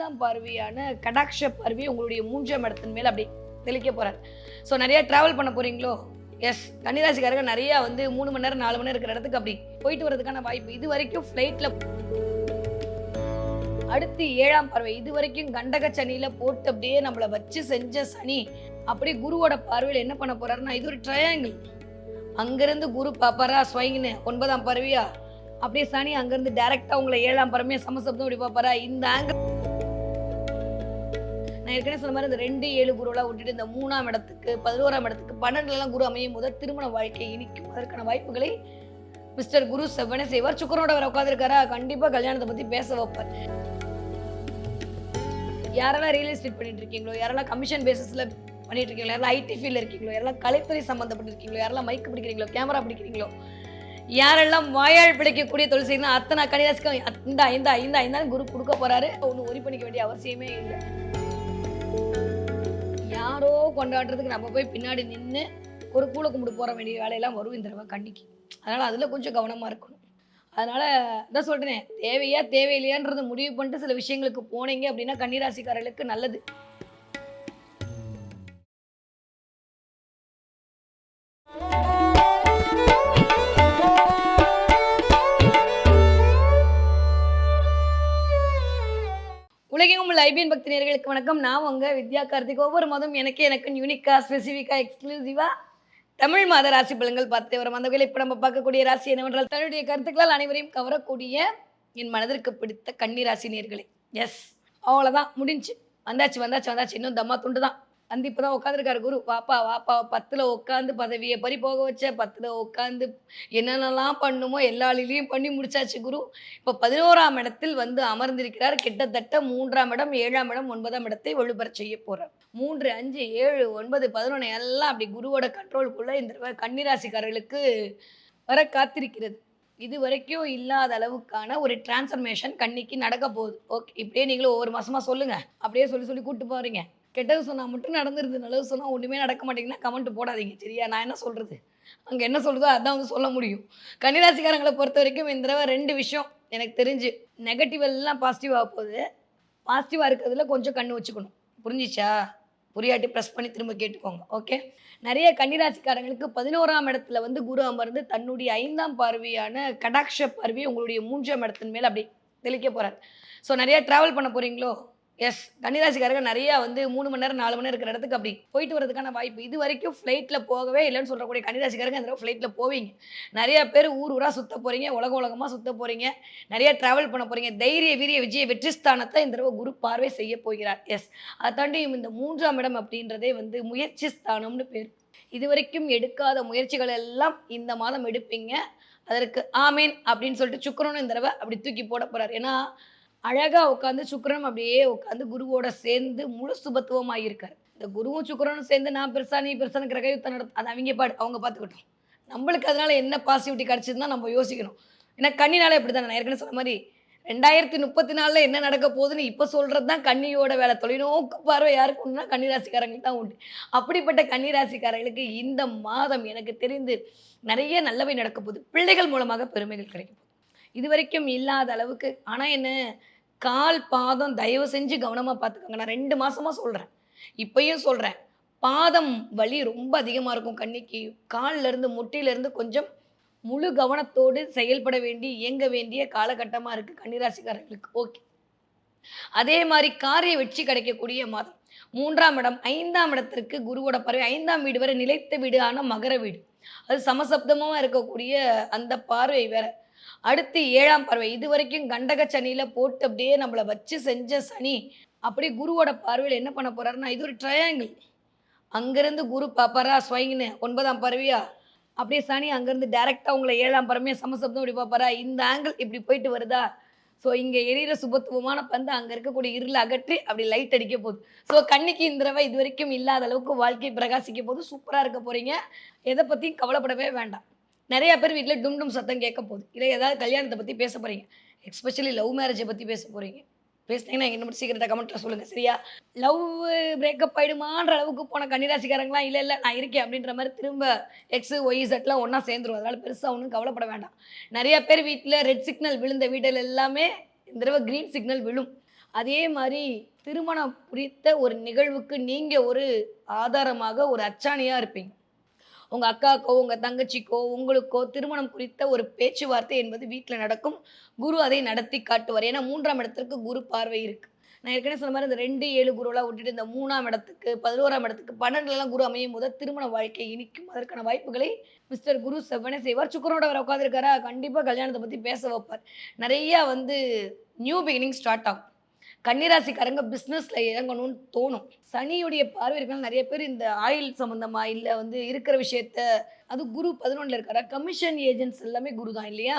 ஐந்தாம் பார்வையான கடாட்ச பார்வையை உங்களுடைய 3ஆம் இடத்தின் மேல அப்படி தெளிக்க போறாரு. ஸோ நிறைய டிராவல் பண்ண போறீங்களோ? எஸ், கன்னிராசிக்காரங்க நிறைய 3 மணி நேரம் 4 மணி நேரம் இருக்கிற இடத்துக்கு அப்படி போயிட்டு வரதுக்கான வாய்ப்பு. இது வரைக்கும் ஃப்ளைட்ல, அடுத்து 7ஆம் பார்வை, இது வரைக்கும் கண்டக சனியில போட்டு அப்படியே நம்மளை வச்சு செஞ்ச சனி அப்படியே குருவோட பார்வையில் என்ன பண்ண போறாருன்னா, இது ஒரு ட்ரையாங்கிள். அங்கிருந்து குரு பாப்பாரா ஸ்வைங்னு 9ஆம் பார்வையா, அப்படியே சனி அங்கிருந்து டைரக்டா உங்களை 7ஆம் பார்வையா சமசப்தம் அப்படி பாப்பாரா. இந்த ஆங்கிள் நான் ஏற்கனவே சொன்ன மாதிரி இந்த 2, 7 குருவெல்லாம் விட்டுட்டு இந்த 3ஆம் இடத்துக்கு 11ஆம் இடத்துக்கு 12 குரு அமையும் போது திருமண வாழ்க்கையை இனிக்கும் அதற்கான வாய்ப்புகளை மிஸ்டர் குரு செவ்வனே செய்வார். சுக்கரனோட வர உட்காந்துருக்காரா, கண்டிப்பா கல்யாணத்தை பத்தி பேச வைப்பார். யாரெல்லாம் ரியல் எஸ்டேட் பண்ணிட்டு இருக்கீங்களோ, யாரெல்லாம் கமிஷன் பேசிஸ்ல பண்ணிட்டு இருக்கீங்களோ, யாரெல்லாம் ஐடி ஃபீல்ட்ல இருக்கீங்களோ, யாரெல்லாம் கலைத்துறை சம்பந்தப்பட்டு இருக்கீங்களோ, யாரெல்லாம் மைக் பிடிக்கிறீங்களோ, கேமரா பிடிக்கிறீங்களோ, யாரெல்லாம் வாயால் பிடிக்கக்கூடிய தொழில் செய்யணும், அத்தனை கன்னிராசிக்கும் இந்த குரு கொடுக்க போறாரு. ஒன்றும் ஒரி பண்ணிக்க வேண்டிய அவசியமே இல்லை. யாரோ கொண்டாடுறதுக்கு நம்ம போய் பின்னாடி நின்று ஒரு கூல கும்பிட்டு போற வேண்டிய வேலையெல்லாம் வரும் இந்த தடவை கண்டிக்கு. அதனால அதுல கொஞ்சம் கவனமா இருக்கணும். அதனால தான் சொல்றேன், தேவையா தேவையில்லையான்றது முடிவு பண்ணிட்டு சில விஷயங்களுக்கு போனீங்க அப்படின்னா கன்னிராசிக்காரர்களுக்கு நல்லது. உலகெங்கும் உள்ள ஐபிஎன் பக்தி நேயர்களுக்கு வணக்கம். நான் உங்க வித்யா கார்த்திக். ஒவ்வொரு மாதம் எனக்கு யூனிக்கா, ஸ்பெசிஃபிக்கா, எக்ஸ்க்ளூசிவா தமிழ் மாத ராசி பலன்கள் பார்த்து வரும். அந்த வகையில் இப்போ நம்ம பார்க்கக்கூடிய ராசி என்னவென்றால், தன்னுடைய கருத்துக்களால் அனைவரையும் கவரக்கூடிய என் மனதிற்கு பிடித்த கன்னி ராசி நேயர்களே. எஸ், அவ்வளோதான், முடிஞ்சு வந்தாச்சு. இன்னும் தம்மா துண்டு தான். வந்து இப்போ தான் உட்காந்துருக்காரு குரு. வாப்பா 10ல் உட்காந்து பதவியை பறி போக வச்ச, 10ல் உட்காந்து என்னென்னலாம் பண்ணுமோ எல்லாலையும் பண்ணி முடிச்சாச்சு குரு. இப்போ 11ஆம் இடத்தில் வந்து அமர்ந்திருக்கிறார். கிட்டத்தட்ட 3ஆம் இடம், 7ஆம் இடம், 9ஆம் இடத்தை வலுப்பெற செய்ய போறார். 3, 5, 7, 9, 11 எல்லாம் அப்படி குருவோட கண்ட்ரோலுக்குள்ள இந்த கன்னிராசிக்காரர்களுக்கு வர காத்திருக்கிறது. இது வரைக்கும் இல்லாத அளவுக்கான ஒரு டிரான்ஸ்ஃபர்மேஷன் கன்னிக்கு நடக்க போகுது. ஓகே, இப்படியே நீங்களும் ஒவ்வொரு மாசமா சொல்லுங்க. அப்படியே சொல்லி கூப்பிட்டு போறீங்க. கெட்டது சொன்னால் மட்டும் நடந்துருது, நல்லது சொன்னால் ஒன்றுமே நடக்க மாட்டேங்கன்னா கமெண்ட் போடாதீங்க, சரியா? நான் என்ன சொல்கிறது, அங்கே என்ன சொல்லுதோ அதான் வந்து சொல்ல முடியும். கன்னிராசிக்காரங்களை பொறுத்த வரைக்கும் இந்த தடவை 2 விஷயம் எனக்கு தெரிஞ்சு, நெகட்டிவ் எல்லாம் பாசிட்டிவாக போகுது. பாசிட்டிவாக இருக்கிறதுல கொஞ்சம் கண்ணு வச்சுக்கணும். புரிஞ்சிச்சா? புரியாட்டி ப்ரெஸ் பண்ணி திரும்ப கேட்டுக்கோங்க. ஓகே, நிறைய கன்னிராசிக்காரங்களுக்கு 11ஆம் இடத்துல வந்து குரு அமர்ந்து தன்னுடைய 5ஆம் பார்வையான கடாட்ச பார்வையை உங்களுடைய 3ஆம் இடத்தின் மேலே அப்படி தெளிக்க போகிறார். ஸோ நிறைய ட்ராவல் பண்ண போகிறீங்களோ? எஸ், கன்னிராசிக்காரங்க நிறைய 3 மணி நேரம் 4 மணி நேரம் இருக்கிற இடத்துக்கு அப்படி போயிட்டு வரதுக்கான வாய்ப்பு. இது வரைக்கும் ஃப்ளைட்டில் போகவே இல்லைன்னு சொல்லக்கூடிய கன்னிராசிக்காரங்க இந்த ஃப்ளைட்டில் போவீங்க. நிறைய பேர் ஊராக சுற்ற போகிறீங்க, உலகமாக சுற்ற போகிறீங்க, நிறைய ட்ராவல் பண்ண போகிறீங்க. தைரிய வீரிய விஜய வெற்றி ஸ்தானத்தை இந்த தடவை குரு பார்வை செய்ய போகிறார். எஸ், அதை தாண்டி இந்த 3ஆம் இடம் அப்படின்றதே வந்து முயற்சி ஸ்தானம்னு பேர். இது வரைக்கும் எடுக்காத முயற்சிகள் எல்லாம் இந்த மாதம் எடுப்பீங்க. அதற்கு ஆமேன் அப்படின்னு சொல்லிட்டு சுக்கிரனும் இந்த தடவை அப்படி தூக்கி போட போகிறார். ஏன்னா அழகாக உட்காந்து சுக்கிரன் அப்படியே உட்காந்து குருவோட சேர்ந்து முழு சுபத்துவமாக இருக்கார். இந்த குருவும் சுக்கிரனும் சேர்ந்து நான் பெருசா நீ பெருசான கிரகயுத்தம் அது அவங்க பார்த்துக்கிட்டோம். நம்மளுக்கு அதனால என்ன பாசிட்டிவிட்டி கிடச்சிதுன்னா நம்ம யோசிக்கணும். ஏன்னா கன்னினாலே எப்படி தானே, நான் ஏற்கனவே சொன்ன மாதிரி 2034 என்ன நடக்க போகுதுன்னு இப்போ சொல்கிறது தான் கன்னியோட வேலை. தொலைநோக்கு பார்வை யாருக்கு உண்டுனா கன்னிராசிக்காரங்களுக்கு தான் உண்டு. அப்படிப்பட்ட கன்னிராசிக்காரர்களுக்கு இந்த மாதம் எனக்கு தெரிந்து நிறைய நல்லவை நடக்க போகுது. பிள்ளைகள் மூலமாக பெருமைகள் கிடைக்கும். இது வரைக்கும் இல்லாத அளவுக்கு. ஆனால் என்ன, கால் பாதம் தயவு செஞ்சு கவனமாக பார்த்துக்கோங்க. நான் 2 மாசமா சொல்கிறேன், இப்பயும் சொல்கிறேன். பாதம் வலி ரொம்ப அதிகமாக இருக்கும் கன்னிக்கு. காலிலேருந்து முட்டியிலேருந்து கொஞ்சம் முழு கவனத்தோடு செயல்பட வேண்டி இயங்க வேண்டிய காலகட்டமாக இருக்குது கன்னிராசிக்காரர்களுக்கு. ஓகே, அதே மாதிரி காரிய வெற்றி கிடைக்கக்கூடிய மாதம். 3ஆம் இடம் 5ஆம் இடத்திற்கு குருவோட பார்வை 5ஆம் வீடு வரை நிலைத்த வீடு ஆன மகர வீடு, அது சமசப்தமாக இருக்கக்கூடிய அந்த பார்வை வேற. அடுத்து 7ஆம் பார்வை, இது வரைக்கும் கண்டக சனியில போட்டு அப்படியே நம்மளை வச்சு செஞ்ச சனி அப்படியே குருவோட பார்வையில் என்ன பண்ண போறாருன்னா, இது ஒரு ட்ரையாங்கிள். அங்கிருந்து குரு பாப்பாரா ஸ்வைங்னு 9ஆம் பார்வையா, அப்படியே சனி அங்கிருந்து டைரக்டா உங்களை 7ஆம் பார்வையா சமசப்தம் அப்படி பாப்பாரா. இந்த ஆங்கிள் இப்படி போயிட்டு வருதா. ஸோ இங்கே எரியிற சுபத்துவமான பந்து அங்கே இருக்கக்கூடிய இருளை அகற்றி அப்படி லைட் அடிக்க போகுது. ஸோ கன்னிக்கு இந்த தடவை இது வரைக்கும் இல்லாத அளவுக்கு வாழ்க்கை பிரகாசிக்க போது சூப்பராக இருக்க போறீங்க. எதை பற்றியும் கவலைப்படவே வேண்டாம். நிறைய பேர் வீட்டில் டும் சத்தம் கேட்க போகுது. இல்லை ஏதாவது கல்யாணத்தை பற்றி பேச போகிறீங்க, எஸ்பெஷலி லவ் மேரேஜை பற்றி பேச போகிறீங்க. பேசினீங்கன்னா என்ன மட்டும் சீக்கிரத்தை கமெண்ட்டில் சொல்லுங்கள், சரியா? லவ் பிரேக்கப் ஆகிடுமான்ற அளவுக்கு போன கன்னிராசிக்காரங்களாம் இல்லை நான் இருக்கேன் அப்படின்ற மாதிரி திரும்ப எக்ஸு ஒய் செட்லாம் ஒன்றா சேர்ந்துரும். அதனால் பெருசாக ஒன்றும் கவலைப்பட வேண்டாம். நிறைய பேர் வீட்டில் ரெட் சிக்னல் விழுந்த வீட்டில் எல்லாமே இந்த தடவை க்ரீன் சிக்னல் விழும். அதே மாரி திருமணம் குறித்த ஒரு நிகழ்வுக்கு நீங்க ஒரு ஆதாரமாக, ஒரு அச்சாணியா இருப்பீங்க. உங்க அக்காக்கோ, உங்க தங்கச்சிக்கோ, உங்களுக்கோ திருமணம் குறித்த ஒரு பேச்சுவார்த்தை என்பது வீட்ல நடக்கும். குரு அதை நடத்தி காட்டுவார். ஏன்னா 3ஆம் இடத்திற்கு குரு பார்வை இருக்கு. நான் ஏற்கனவே சொன்ன மாரி இந்த 2, 7 குருவெல்லாம் விட்டுட்டு இந்த 3ஆம் இடத்துக்கு, 11ஆம் இடத்துக்கு, 12லலாம் குரு அமையும்போது திருமண வாழ்க்கை இனிக்கும். அதற்கான வாய்ப்புகளை மிஸ்டர் குரு செவ்வனே செய்வார். சுக்கிரனோட வேற உட்கார்ந்திருக்காரா, கண்டிப்பா கல்யாணத்த பத்தி பேச வைப்பார். நெறையா வந்து நியூ பிகினிங் ஸ்டார்ட் ஆகும். கன்னிராசிக்காரங்க பிசினஸ்ல இறங்கணும்னு தோணும். சனியுடைய பார்வை இருக்கனால நெறைய பேர் இந்த ஆயில் சம்மந்தமா, இல்ல வந்து இருக்கிற விஷயத்த அது குரு 11ல இருக்காரா, கமிஷன் ஏஜென்ட்ஸ் எல்லாமே குரு தான் இல்லையா?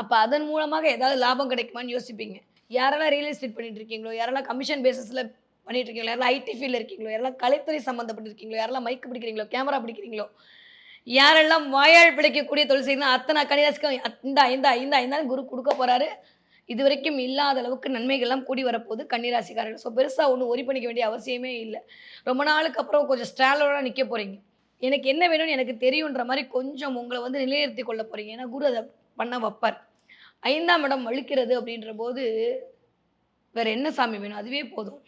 அப்ப அதன் மூலமாக ஏதாவது லாபம் கிடைக்குமான்னு யோசிப்பீங்க. யாரெல்லாம் ரியல் எஸ்டேட் பண்ணிட்டு இருக்கீங்களோ, யாரெல்லாம் கமிஷன் பேசிஸ்ல பண்ணிட்டு இருக்கீங்களோ, யாரெல்லாம் ஐடி ஃபீல்ட்ல இருக்கீங்களோ, யாரெல்லாம் கலைத்துறை சம்மந்தப்பட்டு இருக்கீங்களோ, யாரெல்லாம் மைக் பிடிக்கிறீங்களோ, கேமரா பிடிக்கிறீங்களோ, யாரெல்லாம் வாயால் பிழைக்கக்கூடிய தொழில் செய்யணும் அத்தனை கன்னிராசிக்கும் இந்தா, இந்தா, இந்தா, இந்தான்னு குரு குடுக்க போறாரு. இதுவரைக்கும் இல்லாத அளவுக்கு நன்மைகள்லாம் கூடி வரப்போகுது கன்னிராசிக்காரர்கள். ஸோ பெருசா ஒண்ணும் ஒரி பண்ணிக்க வேண்டிய அவசியமே இல்ல. ரொம்ப நாளுக்கு அப்புறம் கொஞ்சம் ஸ்டாண்டர்டா நிக்க போறீங்க. எனக்கு என்ன வேணும்னு எனக்கு தெரியுன்ற மாரி கொஞ்சம் உங்கள வந்து நிலைநிறுத்திக் கொள்ள போறீங்க. ஏன்னா குரு அத பண்ண வப்பார். 5ஆம் இடம் வலுக்கிறது அப்படின்றபோது, வேற என்ன சாமி வேணும்? அதுவே போதும்.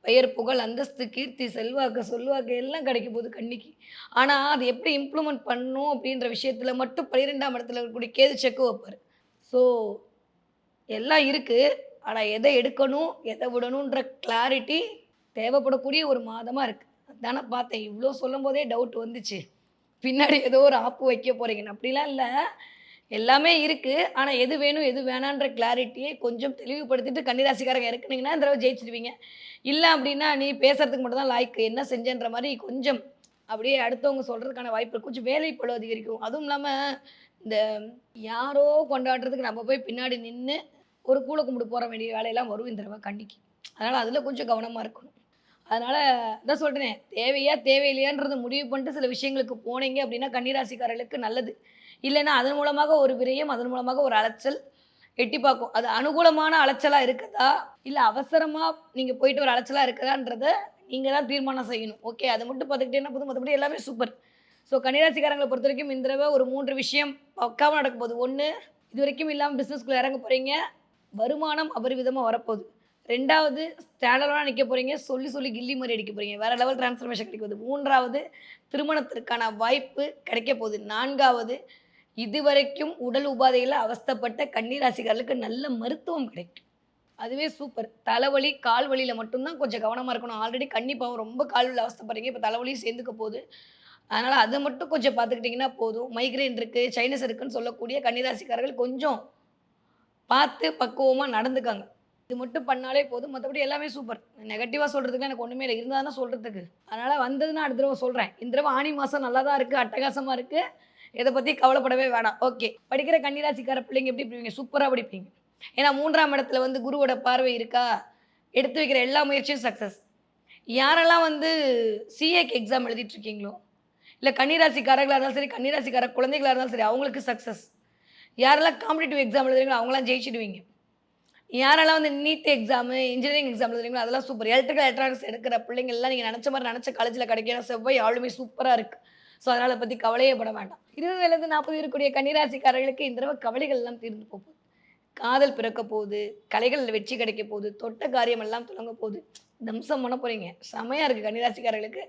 பெயர், புகழ், அந்தஸ்து, கீர்த்தி, செல்வாக்கு, சொல்வாக்கு எல்லாம் கிடைக்க போகுது கன்னிக்கு. ஆனா, அது எப்படி இம்ப்ளிமெண்ட் பண்ணணும் அப்படின்ற விஷயத்துல மட்டும் 12ஆம் இடத்துல இருக்கக்கூடிய கேது செக் வைப்பாரு. ஸோ எல்லாம் இருக்கு. ஆனா, எத எடுக்கணும், எத விடணுன்ற கிளாரிட்டி தேவைப்படக்கூடிய ஒரு மாதமா இருக்கு. அதானே பார்த்தேன். இவ்ளோ சொல்லும்போதே டவுட் வந்துச்சு. பின்னாடி ஏதோ ஒரு ஆப்பு வைக்க போறீங்கன்னு. அப்படிலாம் இல்ல. எல்லாமே இருக்கு. ஆனா, எது வேணும், எது வேணான்ற கிளாரிட்டிய கொஞ்சம் தெளிவுபடுத்திட்டு கன்னிராசிக்காரங்க இறக்குனீங்கன்னா, இந்த தடவ ஜெயிச்சுருவீங்க. இல்ல அப்படின்னா, நீ பேசுறதுக்கு மட்டும் தான் லாயக்கு. என்ன செஞ்சேன்ற மாரி கொஞ்சம் அப்படியே அடுத்தவங்க சொல்றதுக்கான வாய்ப்பு இருக்கு. கொஞ்சம் வேலைப்பளு அதிகரிக்கும். அதுவும் இல்லாம, இந்த யாரோ கொண்டாடுறதுக்கு நம்ம போய் பின்னாடி நின்னு ஒரு கூல கும்பிட்டு போற வேண்டிய வேலையெல்லாம் வரும் இந்த தடவ கன்னிக்கு. அதனால அதில கொஞ்சம் கவனமா இருக்கணும். அதனால அதான் சொல்றேனே, தேவையா, தேவையில்லையான்றத முடிவு பண்ணிட்டு சில விஷயங்களுக்கு போனீங்க அப்டின்னா, கன்னிராசிக்காரர்களுக்கு நல்லது. இல்லன்னா அதன் மூலமாக ஒரு விரயம், அதன் மூலமாக ஒரு அலைச்சல் எட்டி பார்க்கும். அது அனுகூலமான அலைச்சலா இருக்குதா? இல்ல அவசரமா நீங்க போயிட்டு ஒரு அலைச்சலா இருக்குதான்றத நீங்க தான் தீர்மானம் செய்யணும். ஓகே. அத மட்டும் பார்த்துக்கிட்டீங்கன்னா போதும். மத்தபடி எல்லாமே சூப்பர். ஸோ கன்னிராசிக்காரங்கள பொறுத்தவரைக்கும் இந்த தடவ ஒரு 3 விஷயம் பக்காவா நடக்க போகுது. 1 இதுவரைக்கும் இல்லாம பிசினஸ்குள்ள இறங்க போறீங்க. வருமானம் அபரிவிதமா வரப்போகுது. 2வது ஸ்டாண்டர்டா நிக்க போறீங்க. சொல்லி, சொல்லி கில்லி மாரி அடிக்க போறீங்க. வேற லெவல் டிரான்ஸ்ஃபர்மேஷன் கிடைக்க போகுது. 3வது திருமணத்திற்கான வாய்ப்பு கிடைக்க போகுது. 4வது இதுவரைக்கும் உடல் உபாதைகள்ல அவஸ்தைப்பட்ட கன்னி ராசிக்காரர்களுக்கு நல்ல மருத்துவம் கிடைக்கும். அதுவே சூப்பர். தலைவலி, கால் வலியில மட்டும் தான் கொஞ்சம் கவனமா இருக்கணும். ஆல்ரெடி கன்னி பாவம் ரொம்ப கால் வலியில அவஸ்தைப்படுறீங்க. இப்ப தலைவலியும் சேர்ந்துக்க போகுது. அதனால அத மட்டும் கொஞ்சம் பார்த்துக்கிட்டீங்கன்னா போதும். மைக்ரேன் இருக்கு, சைனஸ் இருக்குன்னு சொல்லக்கூடிய கன்னி ராசிக்காரர்கள் கொஞ்சம் பார்த்து பக்குவமா நடந்துக்கங்க. இது மட்டும் பண்ணாலே போதும். மத்தபடி எல்லாமே சூப்பர். நெகட்டிவா சொல்றதுக்குலாம் எனக்கு ஒண்ணுமே இல்ல. இருந்தா தானே சொல்றதுக்கு. அதனால வந்ததுன்னா அடுத்த தடவ சொல்றேன். இந்த தடவ ஆனி மாசம் நல்லா தான் இருக்கு. அட்டகாசமா இருக்கு. இத பத்தி கவலைப்படவே வேணாம். ஓகே. படிக்கிற கன்னிராசிக்கார பிள்ளைங்க எப்படி படிப்பீங்க? சூப்பரா படிப்பீங்க. ஏன்னா 3ஆம் இடத்துல வந்து குருவோட பார்வை இருக்கா? எடுத்து வைக்கிற எல்லா முயற்சியும் சக்சஸ். யாரெல்லாம் வந்து சிஏக்கு எக்ஸாம் எழுதிட்டு இருக்கீங்களோ, இல்ல கன்னிராசிக்காரர்களா இருந்தாலும் சரி, கன்னிராசிக்கார குழந்தைகளா இருந்தாலும் சரி, அவங்களுக்கு சக்சஸ். யாரெல்லாம் காம்படிட்டிவ் எக்ஸாம் எழுதுறீங்களோ அவங்கலாம் ஜெயிச்சுடுவீங்க. யாரெல்லாம் வந்து நீட் எக்ஸாமு, இன்ஜினியரிங் எக்ஸாம் எழுதுறீங்களோ அதெல்லாம் சூப்பர். எலக்ட்ரிக்கல் எலக்ட்ரானிக்ஸ் எடுக்கிற பிள்ளைங்கலாம் நீங்க நெனச்ச மாரி நெனச்ச காலேஜ்ல கிடைக்கும். ஏன்னா செவ்வாய் ஆளுமை சூப்பரா இருக்கு. ஸோ அதனால அத பத்தி கவலையே பட வேண்டாம். 20லேருந்து 40 இருக்கக்கூடிய கன்னிராசிக்காரர்களுக்கு இந்த தடவ கவலைகள் எல்லாம் தீர்ந்து போகும். காதல் பிறக்க போகுது, கலைகள்ல வெற்றி கிடைக்க போகுது, தொட்ட காரியம் எல்லாம் துலங்க போகுது. தம்சம் பண்ண போறீங்க. செமையா இருக்கு கன்னிராசிக்காரர்களுக்கு.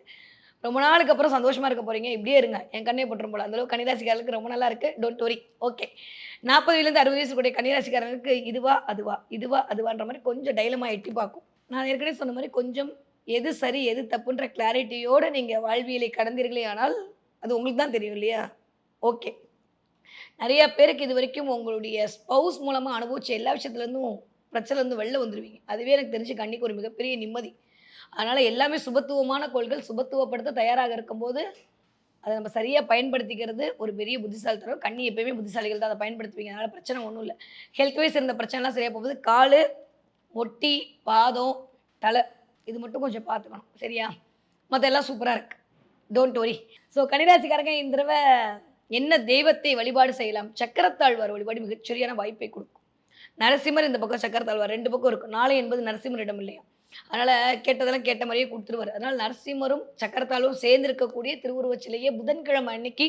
ரொம்ப நாளுக்கு அப்புறம் சந்தோஷமா இருக்க போறீங்க. இப்படியே இருங்க. என் கண்ணே பட்டுரும் போல. அந்த அளவுக்கு கன்னிராசிக்காரர்களுக்கு ரொம்ப நல்லா இருக்கு. Don't worry. ஓகே. 40லேருந்து 60 வயசு கூடிய கன்னிராசிக்காரர்களுக்கு இதுவா? அதுவா? இதுவா? அதுவான்ற மாரி கொஞ்சம் டைலமா எட்டி பார்க்கும். நான் ஏற்கனவே சொன்ன மாரி கொஞ்சம் எது சரி, எது தப்புன்ற கிளாரிட்டியோட நீங்க வாழ்வியலை கடந்தீர்களே ஆனால், அது உங்களுக்கு தான் தெரியும் இல்லையா? ஓகே. நெறைய பேருக்கு இதுவரைக்கும் உங்களுடைய ஸ்பவுஸ் மூலமா அனுபவிச்ச எல்லா விஷயத்துலருந்தும் பிரச்சனைலருந்து வெளில வந்துருவீங்க. அதுவே எனக்கு தெரிஞ்சு கண்ணிக்கு ஒரு மிகப்பெரிய நிம்மதி. அதனால எல்லாமே சுபத்துவமான கோள்கள் சுபத்துவப்படுத்த தயாராக இருக்கும்போது, அத நம்ம சரியா பயன்படுத்திக்கிறது ஒரு பெரிய புத்திசாலித்தனம். கன்னி எப்பயுமே புத்திசாலிகள் தான் அத பயன்படுத்துவீங்க. அதனால பிரச்சனை ஒண்ணும் இல்ல. ஹெல்த் வைஸ் இருந்த பிரச்சனைலாம் சரியா போகுது. காலு, முட்டி, பாதம், தல இது மட்டும் கொஞ்சம் பார்த்துக்கணும். சரியா? மத்த எல்லாம் சூப்பரா இருக்கு. Don't worry. ஸோ கன்னிராசிக்காரங்க இந்த தடவ என்ன தெய்வத்தை வழிபாடு செய்யலாம்? சக்கரத்தாழ்வார் வழிபாடு மிகச்சரியான வாய்ப்பை குடுக்கும். நரசிம்மர் இந்த பக்கம் சக்கரத்தாழ்வார் 2 பக்கம் இருக்கும். நாளை என்பது நரசிம்மரிடம் இல்லையா? அதனால கேட்டதெல்லாம் கேட்ட மாரியே குடுத்துருவாரு. அதனால நரசிம்மரும், சக்கரத்தாழ்வாரும் சேர்ந்து இருக்கக்கூடிய திருவுருவச் சிலைய புதன்கிழமை அன்னைக்கு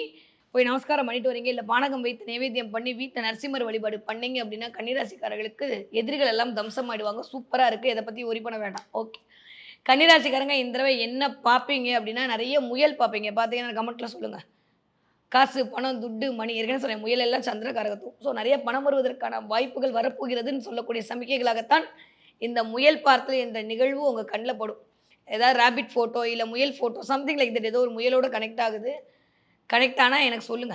போய் நமஸ்காரம் பண்ணிட்டு வரீங்க, இல்ல பானகம் வைத்து நைவேத்தியம் பண்ணி வீட்ல நரசிம்மர் வழிபாடு பண்ணீங்க அப்படின்னா, கன்னிராசிக்காரர்களுக்கு எதிரிகள் எல்லாம் தம்சமாயிடுவாங்க. சூப்பரா இருக்கு. இத பத்தி வொரி பண்ண வேண்டாம். ஓகே. கன்னிராசிக்காரங்க இந்த தடவை என்ன பார்ப்பீங்க அப்படின்னா, நெறைய முயல் பார்ப்பீங்க. பார்த்தீங்கன்னா கமெண்ட்ல சொல்லுங்க. காசு, பணம், துட்டு, மணி ஏற்கனவே சொன்னேன். முயல் எல்லாம் சந்திர காரகத்துவம். ஸோ நெறைய பணம் வருவதற்கான வாய்ப்புகள் வரப்போகிறதுன்னு சொல்லக்கூடிய சமிக்கைகளாகத்தான் இந்த முயல் பார்த்தல் என்ற நிகழ்வு உங்க கண்ல படும். ஏதாவது ராபிட் ஃபோட்டோ, இல்ல முயல் ஃபோட்டோ சம்திங் லைக் தட் ஏதோ ஒரு முயலோட கனெக்ட் ஆகுது. கனெக்ட் ஆனா எனக்கு சொல்லுங்க.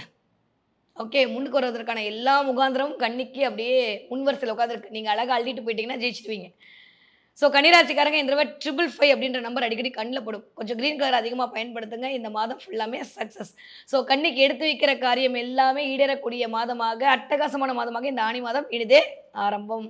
ஓகே. முன்னுக்கு வருவதற்கான எல்லா முகாந்திரமும் கன்னிக்கு அப்படியே முன் வரிசையில உட்கார்ந்திருக்கு. நீங்க அழகா அள்ளிட்டு போயிட்டீங்கன்னா ஜெயிச்சுடுவீங்க. ஸோ கன்னிராசிக்காரங்க இந்த தடவ 555 அப்படின்ற நம்பர் அடிக்கடி கண்ல படும். கொஞ்சம் கிரீன் கலர் அதிகமா பயன்படுத்துங்க. இந்த மாதம் ஃபுல்லாமே சக்சஸ். ஸோ கன்னிக்கு எடுத்து வைக்கிற காரியம் எல்லாமே ஈடேறக்கூடிய மாதமாக, அட்டகாசமான மாதமாக இந்த ஆனி மாதம் இனிதே ஆரம்பம்.